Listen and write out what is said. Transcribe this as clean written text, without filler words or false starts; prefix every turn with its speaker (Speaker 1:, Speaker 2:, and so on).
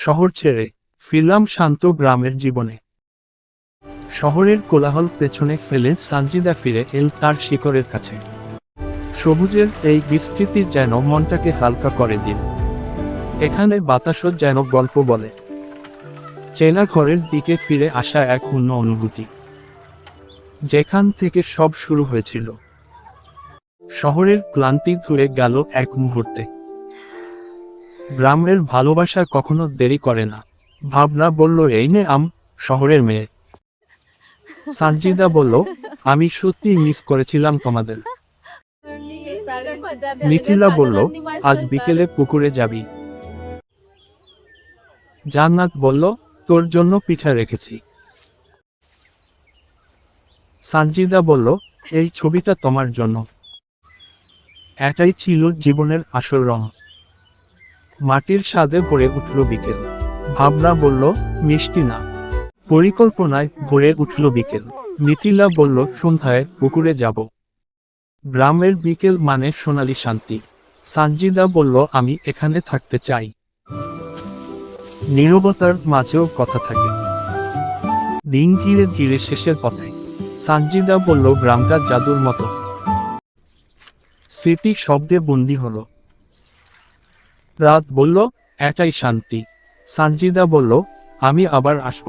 Speaker 1: শহর ছেড়ে ফিরলাম শান্ত গ্রামের জীবনে। শহরের কোলাহল পেছনে ফেলে সানজিদা ফিরে এল তার শিকড়ের কাছে। সবুজের এই বিস্তৃতি যেন মনটাকে হালকা করে দিল। এখানে বাতাসও যেন গল্প বলে। চেনা ঘরের দিকে ফিরে আসা এক অন্য অনুভূতি, যেখান থেকে সব শুরু হয়েছিল। শহরের ক্লান্তি ধুয়ে গেল এক মুহূর্তে। গ্রামের ভালোবাসা কখনো দেরি করে না। ভাবনা বলল, এই নে শহরের মেয়ে। সানজিদা বলল, আমি সত্যি মিস করেছিলাম তোমাদের। মিথিলা বলল, আজ বিকেলে পুকুরে যাবি? জান্নাত বলল, তোর জন্য পিঠা রেখেছি। সানজিদা বলল, এই ছবিটা তোমার জন্য। এটাই ছিল জীবনের আসল রং। মাটির স্বাদে ভরে উঠল বিকেল। ভাবনা বলল, মিষ্টি না, পরিকল্পনায় ভরে উঠল বিকেল। মিথিলা বলল, সন্ধ্যায় পুকুরে যাব। গ্রামের বিকেল মানে সোনালী শান্তি। সানজিদা বলল, আমি এখানে থাকতে চাই। নীরবতার মাঝেও কথা থাকে। দিন ধীরে ধীরে শেষের পথে। সানজিদা বলল, গ্রামটা জাদুর মতো। স্মৃতি শব্দে বন্দী হলো। রাত বলল, এটাই শান্তি। সানজিদা বলল, আমি আবার আসব।